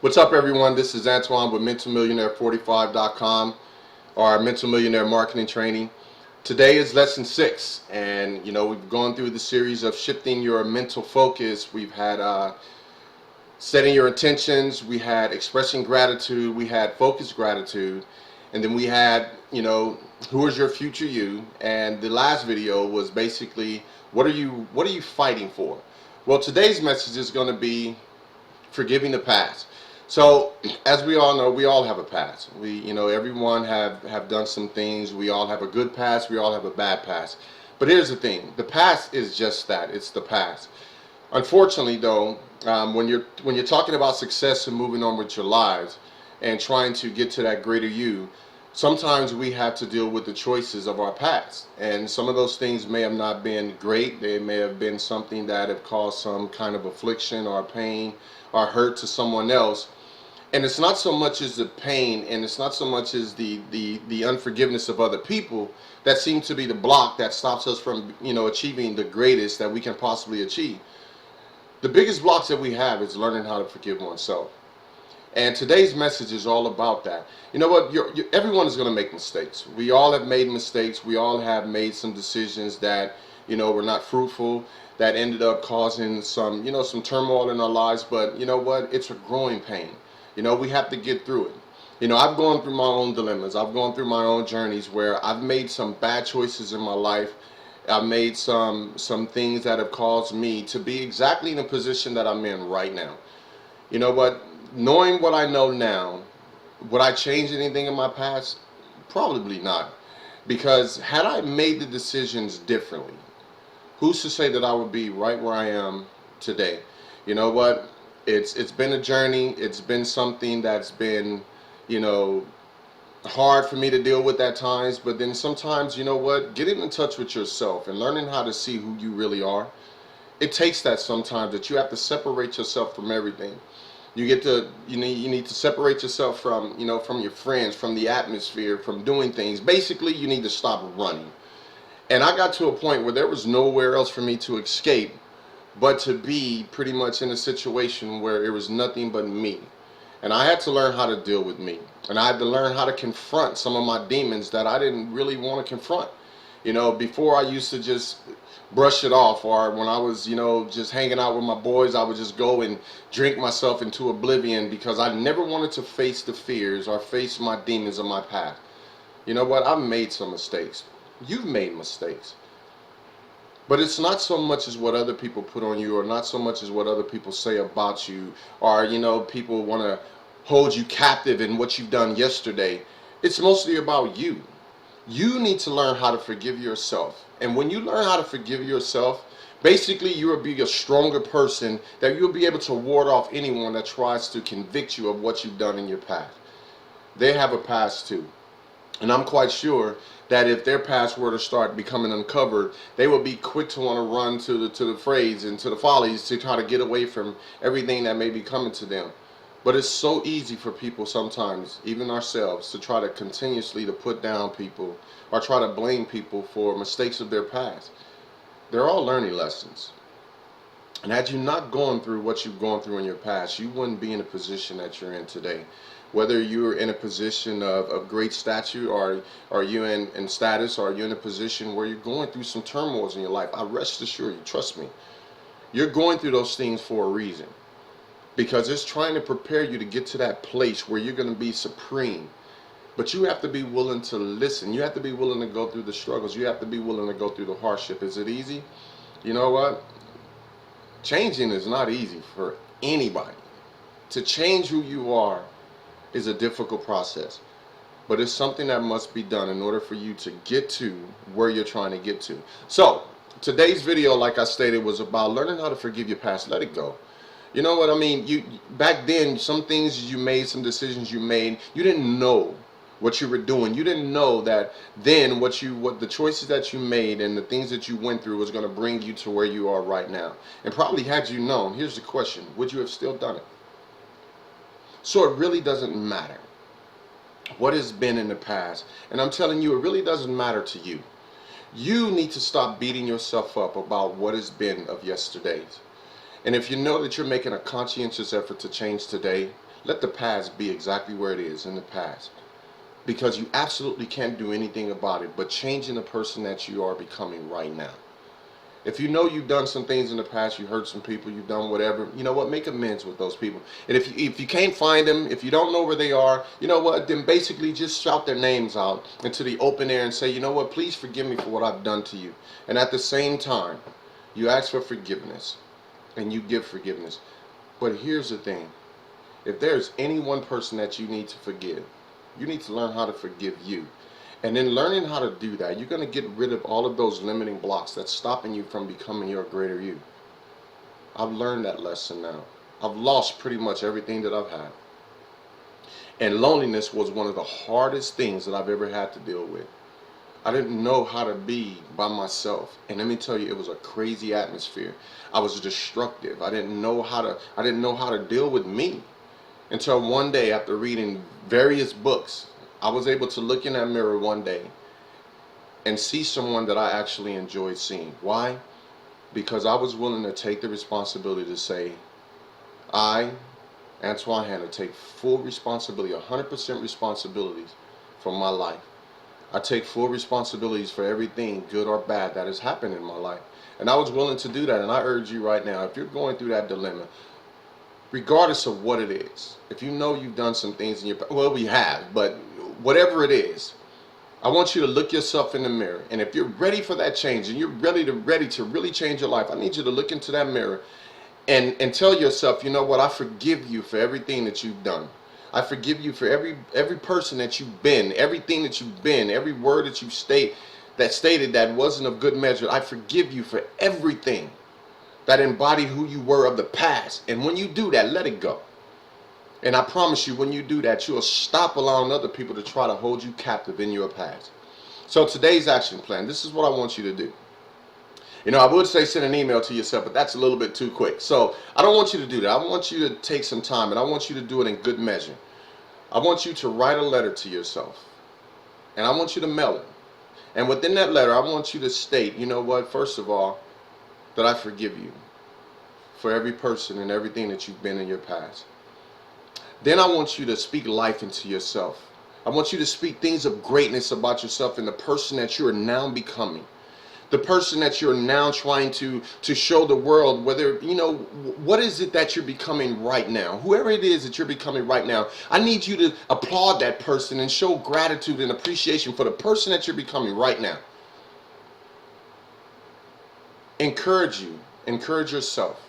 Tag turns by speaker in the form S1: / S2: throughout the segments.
S1: What's up, everyone? This is Antwan with MentalMillionaire45.com, our Mental Millionaire Marketing Training. Today is lesson 6, and we've gone through the series of shifting your mental focus. We've had setting your intentions, we had expressing gratitude, we had focused gratitude, and then we had who is your future you. And the last video was basically what are you fighting for. Well, today's message is going to be forgiving the past. So, as we all know, we all have a past. Everyone have done some things. We all have a good past. We all have a bad past. But here's the thing: the past is just that. It's the past. Unfortunately, though, when you're talking about success and moving on with your lives and trying to get to that greater you, sometimes we have to deal with the choices of our past. And some of those things may have not been great. They may have been something that have caused some kind of affliction or pain or hurt to someone else. And it's not so much as the pain, and it's not so much as the unforgiveness of other people that seems to be the block that stops us from achieving the greatest that we can possibly achieve. The biggest blocks that we have is learning how to forgive oneself. And today's message is all about that. You know what? Everyone is going to make mistakes. We all have made mistakes. We all have made some decisions that were not fruitful, that ended up causing some turmoil in our lives. But you know what? It's a growing pain. We have to get through it. I've gone through my own dilemmas. I've gone through my own journeys where I've made some bad choices in my life. I've made some things that have caused me to be exactly in the position that I'm in right now. You know what? Knowing what I know now, would I change anything in my past? Probably not. Because had I made the decisions differently, who's to say that I would be right where I am today? You know what? It's been a journey. It's been something that's been, hard for me to deal with at times. But then sometimes, getting in touch with yourself and learning how to see who you really are, it takes that sometimes, that you have to separate yourself from everything. You need to separate yourself from from your friends, from the atmosphere, from doing things. Basically, you need to stop running. And I got to a point where there was nowhere else for me to escape but to be pretty much in a situation where it was nothing but me. And I had to learn how to deal with me. And I had to learn how to confront some of my demons that I didn't really want to confront. Before I used to just brush it off, or when I was, just hanging out with my boys, I would just go and drink myself into oblivion because I never wanted to face the fears or face my demons of my past. You know what? I've made some mistakes. You've made mistakes. But it's not so much as what other people put on you, or not so much as what other people say about you, or people want to hold you captive in what you've done yesterday. It's mostly about you. You need to learn how to forgive yourself. And when you learn how to forgive yourself, basically you will be a stronger person, that you'll be able to ward off anyone that tries to convict you of what you've done in your past. They have a past too. And I'm quite sure that if their past were to start becoming uncovered, they would be quick to want to run to the frays and to the follies to try to get away from everything that may be coming to them. But it's so easy for people sometimes, even ourselves, to try to continuously to put down people or try to blame people for mistakes of their past. They're all learning lessons. And had you not gone through what you've gone through in your past, you wouldn't be in the position that you're in today. Whether you're in a position of great stature, or are you in status, or are you in a position where you're going through some turmoils in your life, I rest assured you, trust me, you're going through those things for a reason. Because it's trying to prepare you to get to that place where you're going to be supreme. But you have to be willing to listen. You have to be willing to go through the struggles. You have to be willing to go through the hardship. Is it easy? You know what? Changing is not easy for anybody. To change who you are is a difficult process, but it's something that must be done in order for you to get to where you're trying to get to. So today's video, like I stated, was about learning how to forgive your past. Let it go. You know what I mean? You back then, some things you made, some decisions you made, you didn't know what you were doing. You didn't know that then what the choices that you made and the things that you went through was going to bring you to where you are right now. And probably had you known, here's the question: would you have still done it? So it really doesn't matter what has been in the past. And I'm telling you, it really doesn't matter to you. You need to stop beating yourself up about what has been of yesterday's. And if you know that you're making a conscientious effort to change today, Let the past be exactly where it is, in the past. Because you absolutely can't do anything about it but changing the person that you are becoming right now. If you know you've done some things in the past, you hurt some people, you've done whatever, you know what, make amends with those people. And if you can't find them, if you don't know where they are, you know what, then basically just shout their names out into the open air and say, you know what, please forgive me for what I've done to you. And at the same time, you ask for forgiveness and you give forgiveness. But here's the thing, if there's any one person that you need to forgive, you need to learn how to forgive you. And in learning how to do that, you're going to get rid of all of those limiting blocks that's stopping you from becoming your greater you. I've learned that lesson now. I've lost pretty much everything that I've had. And loneliness was one of the hardest things that I've ever had to deal with. I didn't know how to be by myself. And let me tell you, it was a crazy atmosphere. I was destructive. I didn't know how to deal with me. Until one day, after reading various books, I was able to look in that mirror one day and see someone that I actually enjoyed seeing. Why? Because I was willing to take the responsibility to say, I, Antwan, had to take full responsibility, 100% responsibilities for my life. I take full responsibilities for everything, good or bad, that has happened in my life. And I was willing to do that. And I urge you right now, if you're going through that dilemma, regardless of what it is, if you know you've done some things in your past, well, we have, but whatever it is, I want you to look yourself in the mirror. And if you're ready for that change and you're ready to really change your life, I need you to look into that mirror and tell yourself, you know what, I forgive you for everything that you've done. I forgive you for every person that you've been, everything that you've been, every word that you stated that wasn't of good measure. I forgive you for everything that embody who you were of the past. And when you do that, let it go. And I promise you, when you do that, you'll stop allowing other people to try to hold you captive in your past. So today's action plan, this is what I want you to do. You know, I would say send an email to yourself, but that's a little bit too quick. So I don't want you to do that. I want you to take some time, and I want you to do it in good measure. I want you to write a letter to yourself, and I want you to mail it. And within that letter, I want you to state, you know what, first of all, that I forgive you for every person and everything that you've been in your past. Then I want you to speak life into yourself. I want you to speak things of greatness about yourself and the person that you are now becoming. The person that you're now trying to show the world, whether, you know, what is it that you're becoming right now? Whoever it is that you're becoming right now, I need you to applaud that person and show gratitude and appreciation for the person that you're becoming right now. Encourage you. Encourage yourself.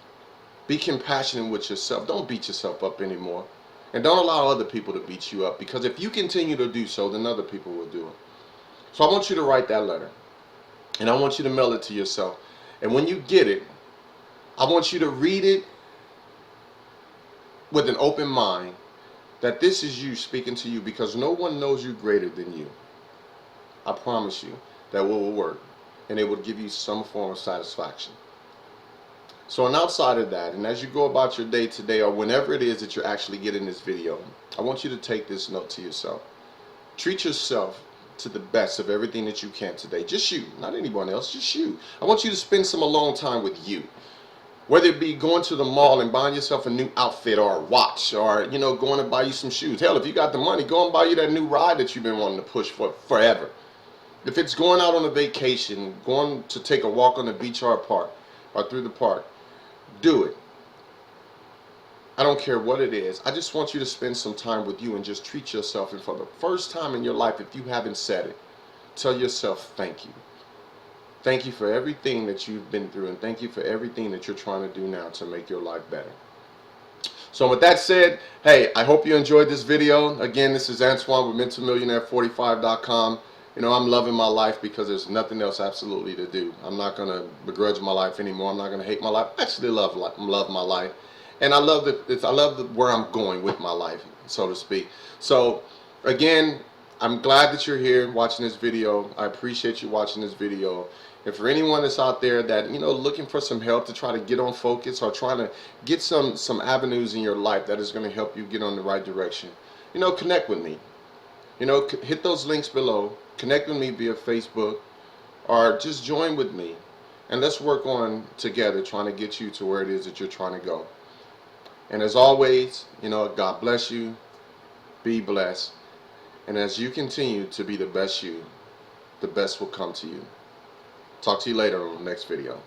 S1: Be compassionate with yourself. Don't beat yourself up anymore. And don't allow other people to beat you up, because if you continue to do so, then other people will do it. So I want you to write that letter. And I want you to mail it to yourself. And when you get it, I want you to read it with an open mind, that this is you speaking to you, because no one knows you greater than you. I promise you that will work. And it will give you some form of satisfaction. So, and outside of that, and as you go about your day today, or whenever it is that you're actually getting this video, I want you to take this note to yourself. Treat yourself to the best of everything that you can today. Just you, not anyone else, just you. I want you to spend some alone time with you. Whether it be going to the mall and buying yourself a new outfit or a watch, or, you know, going to buy you some shoes. Hell, if you got the money, go and buy you that new ride that you've been wanting to push for forever. If it's going out on a vacation, going to take a walk on the beach or a park, or through the park, do it. I don't care what it is. I just want you to spend some time with you and just treat yourself. And for the first time in your life, if you haven't said it, tell yourself thank you. Thank you for everything that you've been through, and thank you for everything that you're trying to do now to make your life better. So with that said, hey, I hope you enjoyed this video. Again, this is Antwan with MentalMillionaire45.com. You know, I'm loving my life because there's nothing else absolutely to do. I'm not going to begrudge my life anymore. I'm not going to hate my life. I actually love my life. And I love where I'm going with my life, so to speak. So, again, I'm glad that you're here watching this video. I appreciate you watching this video. And for anyone that's out there that, you know, looking for some help to try to get on focus, or trying to get some avenues in your life that is going to help you get on the right direction, you know, connect with me. You know, hit those links below. Connect with me via Facebook, or just join with me, and let's work on together trying to get you to where it is that you're trying to go. And as always, God bless you. Be blessed. And as you continue to be the best you, the best will come to you. Talk to you later on the next video.